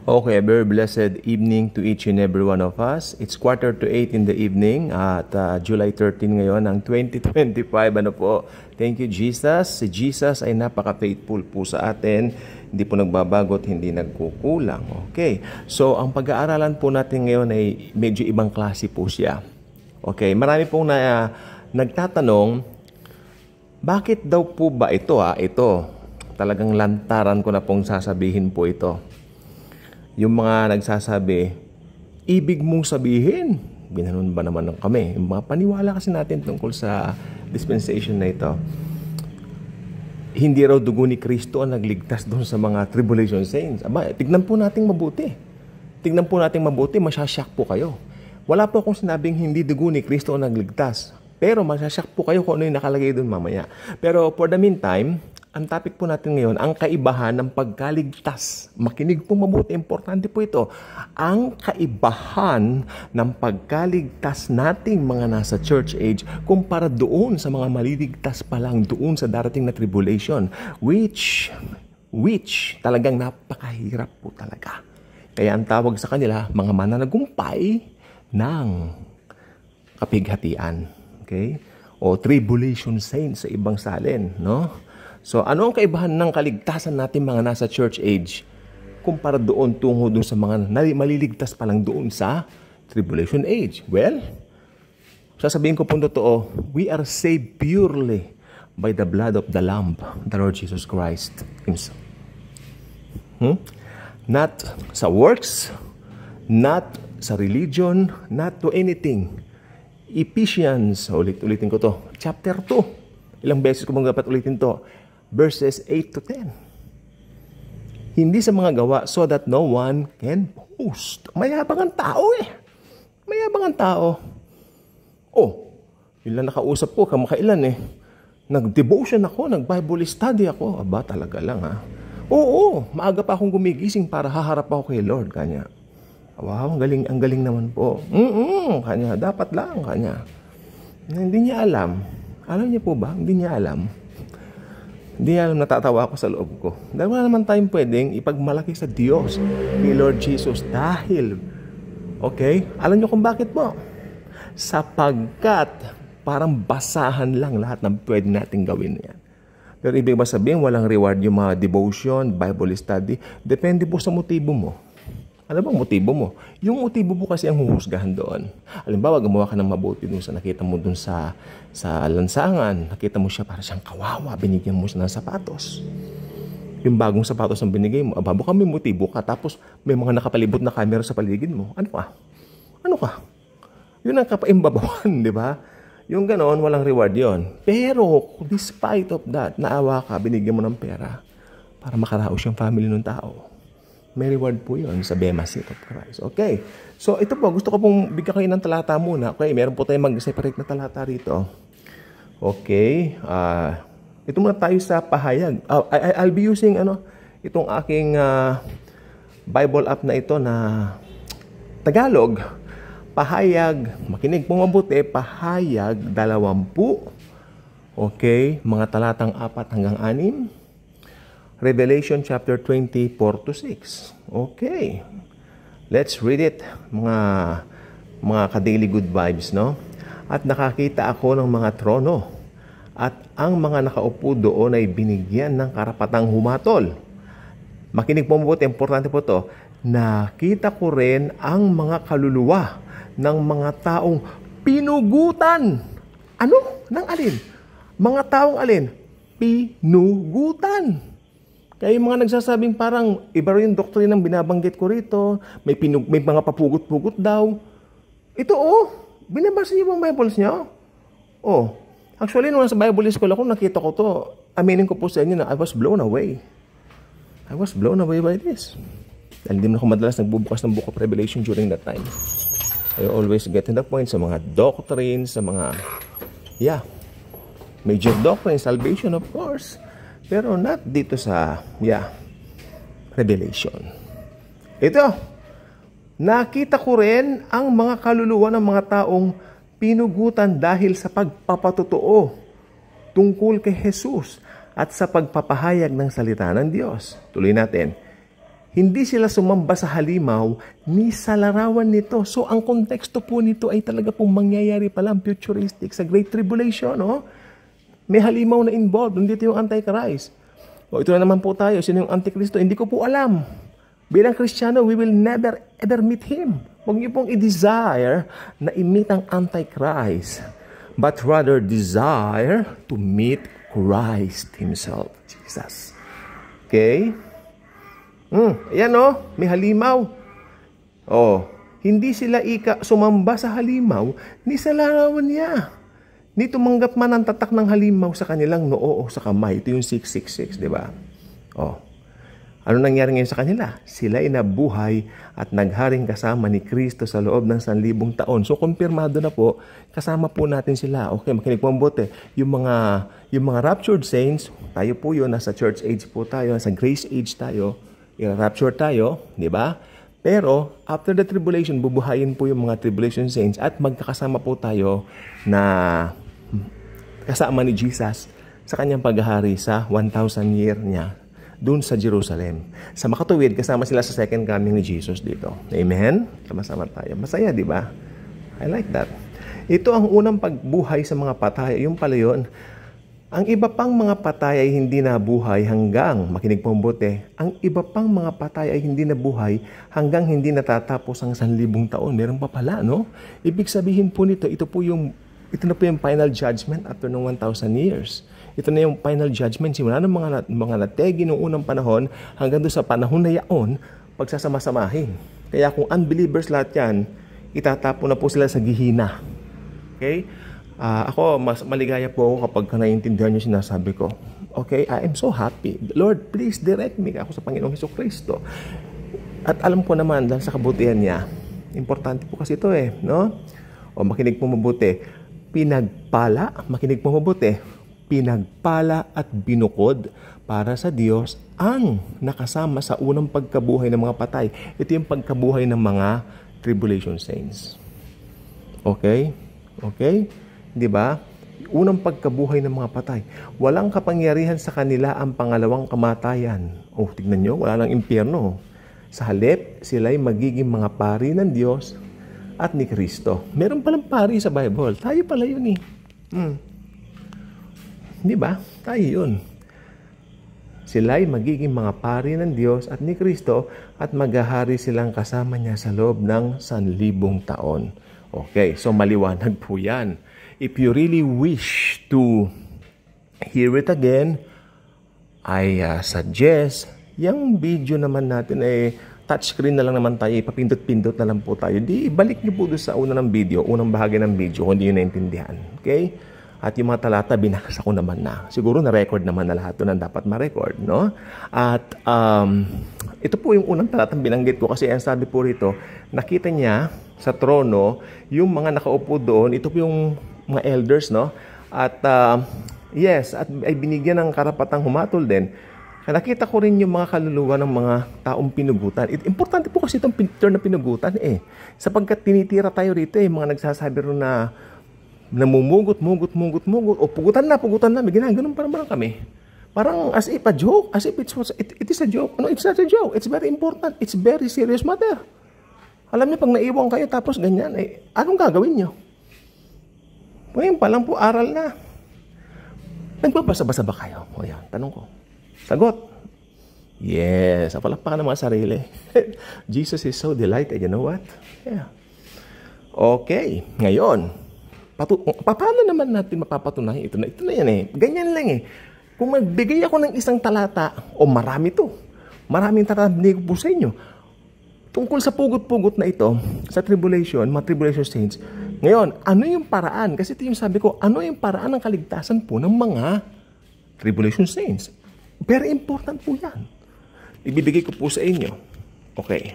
Okay, a very blessed evening to each and every one of us. It's 7:45 in the evening at July 13 ngayon ng 2025. Ano po? Thank you, Jesus. Si Jesus ay napaka-faithful po sa atin. Hindi po nagbabago at hindi nagkukulang. Okay, so ang pag-aaralan po natin ngayon ay medyo ibang klase po siya. Okay, marami pong nagtatanong, bakit daw po ba ito? Ito, talagang lantaran ko na pong sasabihin po ito. Yung mga nagsasabi, ibig mong sabihin, ginanon ba naman ng kami? Yung mga paniwala kasi natin tungkol sa dispensation na ito, hindi raw dugo ni Kristo ang nagligtas doon sa mga tribulation saints. Aba, tignan po natin mabuti. Tignan po natin mabuti, masyasyak po kayo. Wala po akong sinabing hindi dugo ni Kristo ang nagligtas. Pero masyasyak po kayo kung ano yung nakalagay doon mamaya. Pero for the meantime, ang topic po natin ngayon, ang kaibahan ng pagkaligtas. Makinig po mabuti, importante po ito. Ang kaibahan ng pagkaligtas nating mga nasa church age kumpara doon sa mga maliligtas pa lang doon sa darating na tribulation, which talagang napakahirap po talaga. Kaya ang tawag sa kanila, mga mananagumpay ng kapighatian. Okay? O tribulation saints sa ibang salin, no? So, ano ang kaibahan ng kaligtasan natin mga nasa church age kumpara doon tungo doon sa mga maliligtas pa lang doon sa tribulation age? Well, sasabihin ko po totoo, we are saved purely by the blood of the Lamb, the Lord Jesus Christ Himself. Not sa works, not sa religion, not to anything. Ephesians, ulitin ko to, chapter 2. Ilang beses ko bang dapat ulitin to? Verses 8 to 10. Hindi sa mga gawa so that no one can boast. Mayabang ang tao eh. Mayabang ang tao. Oh, yun lang nakausap ko kamakailan eh. Nag-devotion ako, nag-Bible study ako. Aba, talaga lang ha. Oo, maaga pa akong gumigising para haharap ako kay Lord, kanya. Wow, ang galing naman po. Kanya, dapat lang, kanya. Hindi niya alam. Alam niya po ba? Hindi niya alam. Hindi niya alam, natatawa ako sa loob ko. Dahil wala naman tayong pwedeng ipagmalaki sa Diyos, ni Lord Jesus. Dahil, okay, alam niyo kung bakit po? Sapagkat parang basahan lang lahat ng pwede nating gawin yan. Pero ibig ba sabihin, walang reward yung mga devotion, Bible study? Depende po sa motibo mo. Ano bang motibo mo? Yung motibo mo kasi ang huhusgahan doon. Halimbawa, gumawa ka ng mabuti doon sa nakita mo doon sa lansangan. Nakita mo siya para siyang kawawa. Binigyan mo siya ng sapatos. Yung bagong sapatos ang binigay mo. Aba, baka may motibo ka. Tapos may mga nakapalibot na camera sa paligid mo. Ano ka? Ano ka? Yun ang kapaimbabawan, di ba? Yung ganon, walang reward yon. Pero, despite of that, naawa ka, binigyan mo ng pera para makaraos yung family ng tao. May reward po yun sa Bema Seat of Christ. Okay. So, ito po. Gusto ko pong bigyan kayo ng talata muna. Okay. Meron po tayong mag-separate na talata rito. Okay. Ito muna tayo sa pahayag. I'll be using itong aking Bible app na ito na Tagalog. Pahayag. Makinig po mabuti. Pahayag 20. Okay. Mga talatang 4 hanggang 6. Revelation chapter 20, 4-6. Okay. Let's read it. Mga ka-daily good vibes, no? At nakakita ako ng mga trono. At ang mga nakaupo doon ay binigyan ng karapatang humatol. Makinig po mabuti, importante po to. Nakita ko rin ang mga kaluluwa ng mga taong pinugutan. Ano? Nang alin? Mga taong alin? Pinugutan. Kaya yung mga nagsasabing parang iba rin yung doctrine ng binabanggit ko rito, may mga papugot-pugot daw. Ito binabasa niyo bang Bibles niyo? Actually, nung nasa Bible school ako, nakita ko to. Aminin ko po sa inyo na I was blown away. I was blown away by this. Dahil hindi mo ako madalas nagbubukas ng Book of Revelation during that time. I always get to the point sa mga doctrines, sa mga, major doctrine, salvation of course. Pero not dito sa, Revelation. Ito, nakita ko rin ang mga kaluluwa ng mga taong pinugutan dahil sa pagpapatotoo tungkol kay Jesus at sa pagpapahayag ng salita ng Diyos. Tuloy natin. Hindi sila sumamba sa halimaw ni sa larawan nito. So, ang konteksto po nito ay talaga pong mangyayari pa lang, futuristic, sa Great Tribulation. Oh. May halimaw na involved. Nandito yung Antichrist. O, ito na naman po tayo. Sino yung Antikristo? Hindi ko po alam. Bilang Kristiyano, we will never ever meet Him. Huwag niyo pong i-desire na i-meet ang Antichrist. But rather desire to meet Christ Himself. Jesus. Okay? Ayan may halimaw. Hindi sila sumamba sa halimaw, ni sa larawan niya. Ni tumanggap man ang tatak ng halimaw sa kanilang noo o sa kamay. Ito yung 666, di ba? Ano nangyari ngayon sa kanila? Sila ay nabuhay at nagharing kasama ni Kristo sa loob ng 1,000 taon. So, kumpirmado na po, kasama po natin sila. Okay, makinig po ang bote. Yung mga raptured saints, tayo po yun, nasa church age po tayo, nasa grace age tayo, i-rapture tayo, di ba? Pero, after the tribulation, bubuhayin po yung mga tribulation saints at magkakasama po tayo na kasama ni Jesus sa kanyang paghahari sa 1,000 year niya doon sa Jerusalem. Sa makatuwid, kasama sila sa second coming ni Jesus dito. Amen? Sama-sama tayo. Masaya, di ba? I like that. Ito ang unang pagbuhay sa mga patay. Yung pala yun. Ang iba pang mga patay ay hindi nabuhay hanggang, makinig po mabuti, ang iba pang mga patay ay hindi nabuhay hanggang hindi natatapos ang 1,000 taon. Meron pa pala, no? Ibig sabihin po nito, ito na po yung final judgment after ng 1,000 years. Ito na yung final judgment. Simula ng mga nategi noong unang panahon hanggang doon sa panahon na yaon, pagsasama-samahin. Kaya kung unbelievers lahat yan, itatapo na po sila sa gihina. Okay? Ako, mas maligaya po ako kapag naiintindihan niyo sinasabi ko. Okay? I am so happy. Lord, please direct me ako sa Panginoong Hesukristo. At alam ko naman, dahil sa kabutihan niya, importante po kasi ito no? O makinig po mabuti. Makinig po mabuti. Pinagpala at binukod para sa Diyos ang nakasama sa unang pagkabuhay ng mga patay. Ito yung pagkabuhay ng mga tribulation saints. Okay? Okay? Di ba? Unang pagkabuhay ng mga patay. Walang kapangyarihan sa kanila ang pangalawang kamatayan. Tignan nyo, wala nang impyerno. Sa halip, sila'y magiging mga pari ng Diyos at ni Kristo. Meron palang pari sa Bible. Tayo pala yun Di ba? Tayo yun. Sila'y magiging mga pari ng Diyos at ni Kristo at maghahari silang kasama niya sa loob ng 1,000 taon. Okay, so maliwanag po yan. If you really wish to hear it again, I suggest, yung video naman natin touchscreen na lang naman tayo, papindot-pindot na lang po tayo. Di, balik niyo po doon sa unang bahagi ng video kung hindi nyo naintindihan. Okay? At yung mga talata, binasa ko naman na. Siguro na-record naman na lahat doon ang dapat ma-record, no? At ito po yung unang talatang binanggit ko kasi ang sabi po rito, nakita niya sa trono yung mga nakaupo doon. Ito po yung mga elders, no? At yes, at ay binigyan ng karapatang humatol din. Nakita ko rin yung mga kaluluwa ng mga taong pinugutan. Importante po kasi itong term na pinugutan sapagkat tinitira tayo rito mga nagsasabi rin na namumugot, o pugutan na, may ginaganon parang kami. Parang as if a joke, as if it is a joke. No, it's not a joke. It's very important. It's very serious matter. Alam niyo, pag naiwan kayo tapos ganyan, anong gagawin niyo? Ngayon pa lang po, aral na. Nagbabasa-basa ba kayo? O yan, tanong ko. Sagot. Yes, palakpakan ng mga sarili. Jesus is so delighted, you know what? Yeah. Okay, ngayon, paano naman natin mapapatunayan ito na yan Ganyan lang Kung magbigay ako ng isang talata, marami to. Maraming talata binigay ko po sa inyo. Tungkol sa pugot-pugot na ito, sa tribulation, mga tribulation saints. Ngayon, ano yung paraan? Kasi ito yung sabi ko, ano yung paraan ng kaligtasan po ng mga tribulation saints? Very important po yan. Ibibigay ko po sa inyo. Okay.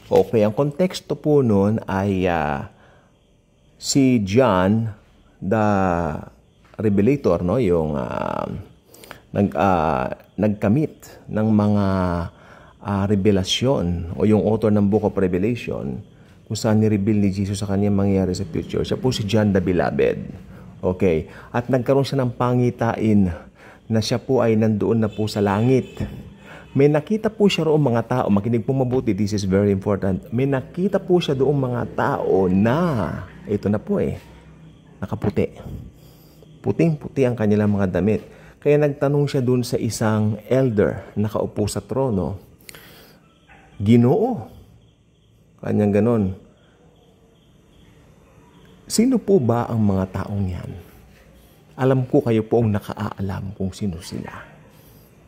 Okay, ang konteksto po nun ay si John the Revelator, no, yung nagkamit ng mga revelasyon o yung author ng Book of Revelation kung saan ni-reveal ni Jesus sa kanyang mangyayari sa future. Siya po si John the Beloved. Okay. At nagkaroon siya ng pangitain na siya po ay nandoon na po sa langit. May nakita po siya roong mga tao, makinig po mabuti, this is very important. May nakita po siya doong mga tao na, ito na po nakaputi. Puting-puti ang kanilang mga damit. Kaya nagtanong siya doon sa isang elder, nakaupo sa trono, Ginoo, kanyang ganon, sino po ba ang mga taong yan? Alam ko kayo po ang nakaalam kung sino sila.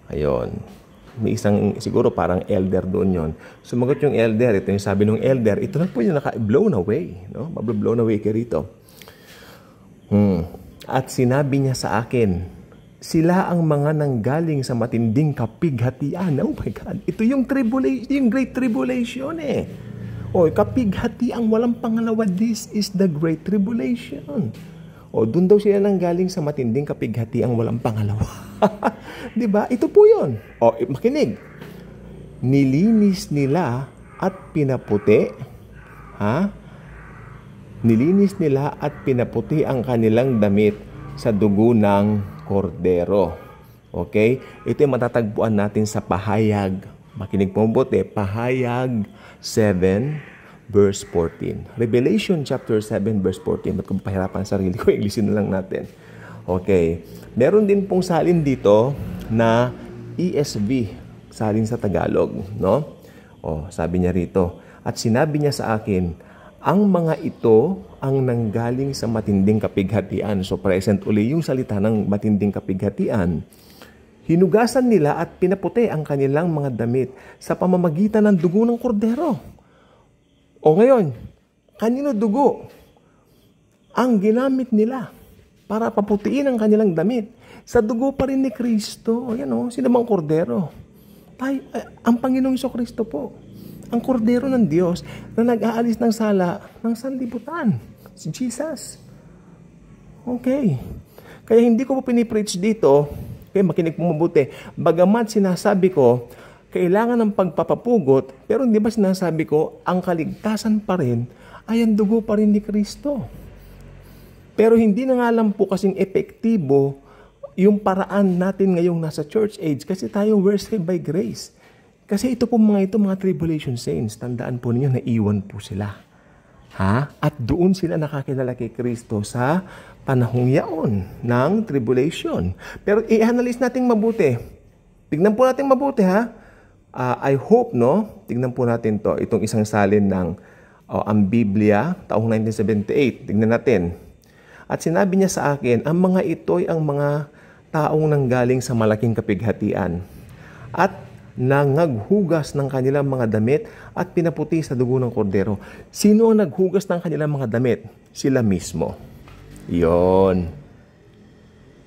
Ayun. May isang, siguro parang elder doon yon. Sumagot yung elder. Ito yung sabi ng elder. Ito na po yung naka-blown away. No? Mablown away ka rito. At sinabi niya sa akin, sila ang mga nanggaling sa matinding kapighatian. Oh my God. Ito yung tribulation, yung great tribulation kapighatian, walang pangalawa. This is the great tribulation. Doon daw sila nanggaling sa matinding kapighatian, walang pangalawa. Diba? Ito po yun. Makinig. Nilinis nila at pinaputi. Nilinis nila at pinaputi ang kanilang damit sa dugo ng kordero. Okay? Ito yung matatagpuan natin sa Pahayag. Makinig po mabuti. Pahayag 7 verse 14. Revelation chapter 7 verse 14. Ba't ko pahirapan ang sarili ko? Englisin na lang natin. Okay. Meron din pong salin dito na ESV. Salin sa Tagalog. No? Sabi niya rito. At sinabi niya sa akin, ang mga ito ang nanggaling sa matinding kapighatian. So present uli yung salita ng matinding kapighatian. Hinugasan nila at pinaputi ang kanilang mga damit sa pamamagitan ng dugo ng kordero. Ngayon, kanino dugo ang ginamit nila para paputiin ang kanilang damit? Sa dugo pa rin ni Kristo. Sino bang kordero? Ang Panginoong Kristo po. Ang kordero ng Diyos na nag-aalis ng sala ng sanlibutan. Si Jesus. Okay. Kaya hindi ko po pinipreach dito, kaya makinig po mabuti. Bagamat sinasabi ko, kailangan ng pagpapapugot, pero hindi ba sinasabi ko, ang kaligtasan pa rin ay ang dugo pa rin ni Kristo. Pero hindi na nga lang po kasing epektibo yung paraan natin ngayong nasa church age kasi tayo we're saved by grace. Kasi ito po mga tribulation saints, tandaan po ninyo, naiwan po sila. At doon sila nakakilala kay Kristo sa panahong yaon ng tribulation. Pero i-analyze natin mabuti. Tignan po natin mabuti I hope, tignan po natin to, itong isang salin ng ang Biblia, taong 1978. Tignan natin. At sinabi niya sa akin, ang mga ito'y ang mga taong nanggaling sa malaking kapighatian at nangaghugas ng kanilang mga damit at pinaputi sa dugo ng kordero. Sino ang naghugas ng kanilang mga damit? Sila mismo. Yon.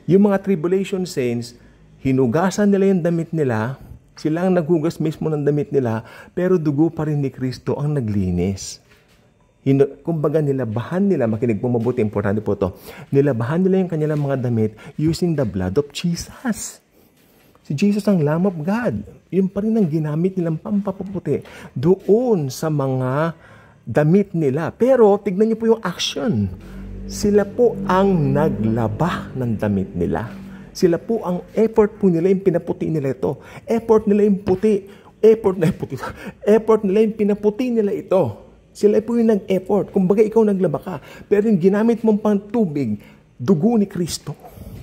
Yung mga tribulation saints, hinugasan nila yung damit nila. Sila ang naghugas mismo ng damit nila, pero dugo pa rin ni Kristo ang naglinis. Kumbaga nilabahan nila, makinig po mabuti, importante po to, nilabahan nila yung kanilang mga damit using the blood of Jesus. Si Jesus ang Lamb of God. Yun pa rin ang ginamit nilang pampapuputi doon sa mga damit nila. Pero tignan niyo po yung action. Sila po ang naglaba ng damit nila. Sila po ang effort po nila yung pinaputi nila ito. Effort nila yung puti. Effort nila yung pinaputi nila ito. Sila po yung nag-effort. Kumbaga ikaw naglaba ka. Pero yung ginamit mong pang tubig, dugo ni Kristo.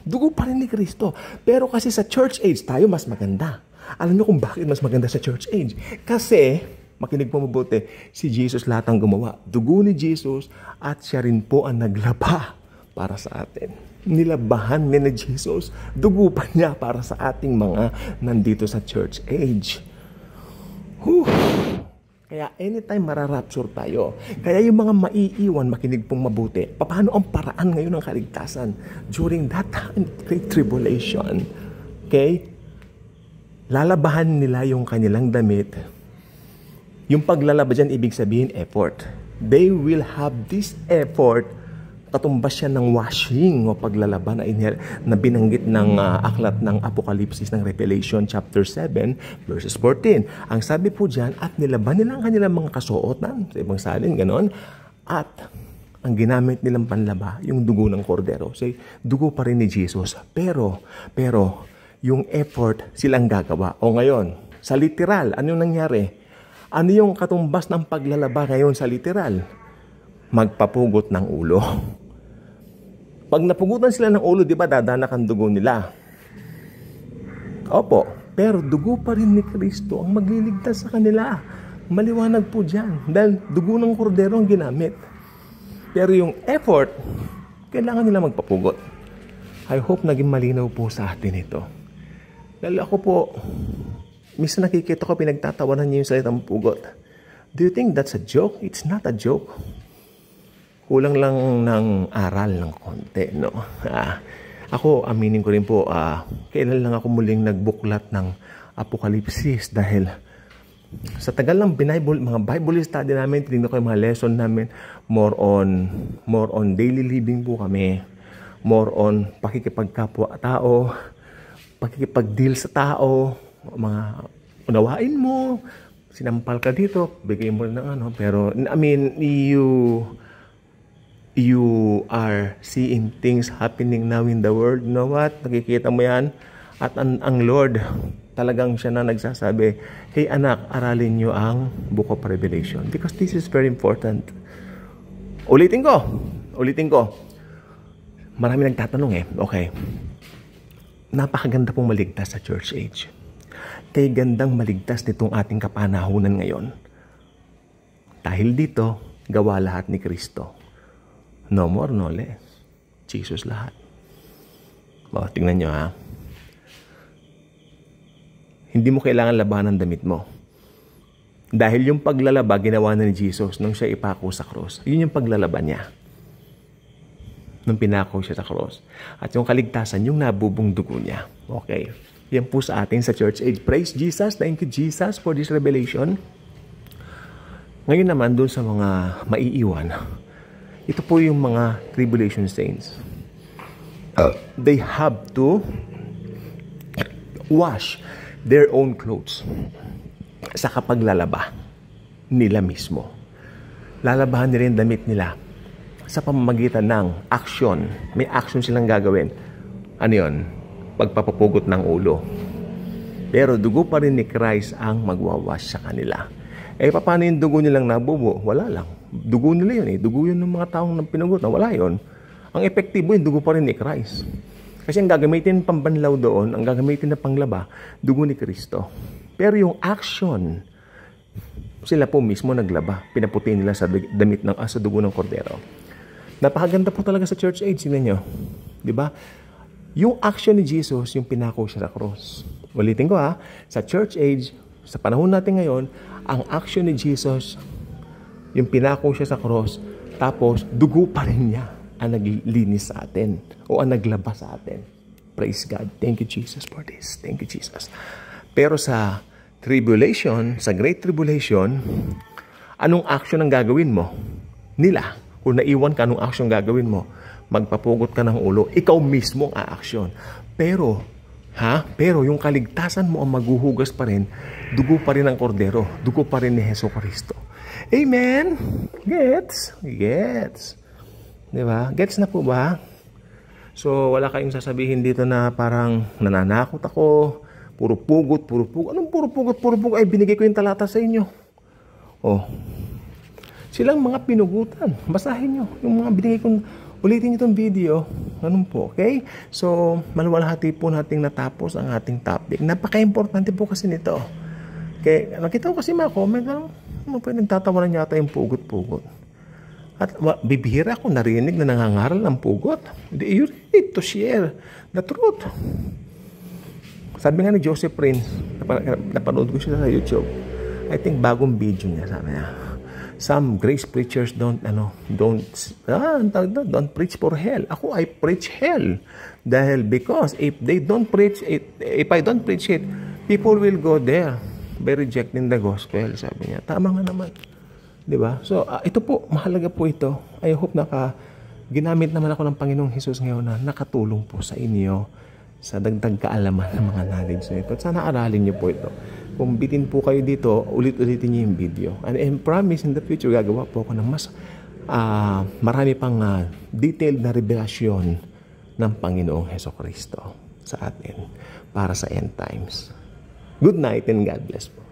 Dugo pa rin ni Kristo. Pero kasi sa church age, tayo mas maganda. Alam niyo kung bakit mas maganda sa church age? Kasi, makinig po mabuti, si Jesus lahat ang gumawa. Dugo ni Jesus at siya rin po ang naglaba para sa atin. Nilabahan niya na Jesus. Dugo pa niya para sa ating mga nandito sa church age. Kaya anytime mararapture tayo. Kaya yung mga maiiwan, makinig pong mabuti. Paano ang paraan ngayon ng kaligtasan during that time, great tribulation? Okay? Lalabahan nila yung kanilang damit. Yung paglalaba dyan, ibig sabihin effort. They will have this effort. Katumbas siya ng washing o paglalaba na binanggit ng aklat ng Apokalipsis ng Revelation chapter 7 verses 14. Ang sabi po dyan, at nilaban nila ang kanilang mga kasuotan sa ibang salin, ganon. At ang ginamit nilang panlaba, yung dugo ng kordero. So, dugo pa rin ni Jesus. Pero, yung effort silang gagawa. O ngayon, Sa literal, ano yung nangyari? Ano yung katumbas ng paglalaba ngayon sa literal? Magpapugot ng ulo. Pag napugutan sila ng ulo, di ba dadanak ang dugo nila? Opo, pero dugo pa rin ni Kristo ang magliligtas sa kanila. Maliwanag po dyan. Dahil dugo ng kordero ang ginamit. Pero yung effort, kailangan nila magpapugot. I hope naging malinaw po sa atin ito. Dahil ako po, minsan nakikita ko pinagtatawanan niyo yung salitang pugot. Do you think that's a joke? It's not a joke. Kulang lang ng aral ng konti, no? Ako, aminin ko rin po, kailan lang ako muling nagbuklat ng Apokalipsis dahil sa tagal ng mga Bible study namin, tinignan ko yung mga lesson namin, more on daily living po kami, more on pakikipagkapwa-tao, pakikipag-deal sa tao, mga unawain mo, sinampal ka dito, bigay mo ng ano, pero I mean, you are seeing things happening now in the world. You know what? Nakikita mo yan. At ang Lord, talagang siya na nagsasabi, hey anak, aralin nyo ang Book of Revelation. Because this is very important. Ulitin ko. Marami nagtatanong Okay. Napakaganda pong maligtas sa church age. Kay gandang maligtas nitong ating kapanahunan ngayon. Dahil dito, gawa lahat ni Kristo. No more, no less. Jesus lahat. Tingnan nyo ha. Hindi mo kailangan labanan damit mo. Dahil yung paglalaba, ginawa na ni Jesus nung siya ipako sa cross. Yun yung paglalaba niya. Nung pinako siya sa cross. At yung kaligtasan, yung nabubong dugo niya. Okay. Yan po sa atin sa church age. Praise Jesus. Thank you, Jesus, for this revelation. Ngayon naman, dun sa mga maiiwan, ito po yung mga tribulation saints. They have to wash their own clothes sa kapaglalaba nila mismo. Lalabahan nila yung damit nila sa pamamagitan ng action. May action silang gagawin. Ano yun? Pagpapapugot ng ulo. Pero dugo pa rin ni Christ ang magwawash sa kanila. Paano yung dugo nilang nabubo? Wala lang. Dugo nila yun Dugo yun ng mga taong pinugutan. Wala yun. Ang epektibo yun, dugo pa rin ni Christ. Kasi ang gagamitin pambanlaw doon, ang gagamitin na panglaba, dugo ni Kristo. Pero yung action, sila po mismo naglaba. Pinaputi nila sa damit sa dugo ng kordero. Napakaganda po talaga sa church age. Tingnan nyo. Diba? Yung action ni Jesus, yung pinako siya sa cross. Ulitin ko sa church age, sa panahon natin ngayon, ang action ni Jesus, yung pinako siya sa cross, tapos dugo pa rin niya ang naglinis sa atin o ang naglaba sa atin. Praise God. Thank you, Jesus, for this. Thank you, Jesus. Pero sa tribulation, sa Great Tribulation, anong action ang gagawin mo? Nila. Kung naiwan ka, anong action gagawin mo? Magpapugot ka ng ulo. Ikaw mismo ang a-action. Pero yung kaligtasan mo ang maghuhugas pa rin, dugo pa rin ang kordero, dugo pa rin ni Jesucristo. Amen? Gets? Diba? Gets na po ba? So, wala kayong sasabihin dito na parang nananakot ako, puro pugot. Anong puro pugot? Ay, binigay ko yung talata sa inyo. Silang mga pinugutan. Basahin nyo. Yung mga binigay kong, ulitin nyo itong video. Ganun po, okay? So, maluwalhati po nating natapos ang ating topic. Napaka-importante po kasi nito. Okay, nakita ko kasi mga comment, pwedeng tatawanan yata yung pugot-pugot. At bibihira ako narinig na nangangaral ng pugot. You need to share the truth. Sabi nga ni Joseph Prince, napanood ko siya sa YouTube. I think bagong video niya, sabi niya. Some grace preachers don't preach for hell. Ako, I preach hell. Because if I don't preach it, people will go there by rejecting the gospel, sabi niya. Tama nga naman. Diba? So, ito po, mahalaga po ito. I hope ginamit naman ako ng Panginoong Hesus ngayon na nakatulong po sa inyo sa dagdag kaalaman ng mga knowledge na ito. At sana aralin niyo po ito. Kung bitin po kayo dito, ulit-ulitin niyo yung video. And I promise in the future, gagawa po ako ng mas marami pang detailed na revelasyon ng Panginoong Hesukristo sa atin para sa end times. Good night and God bless po.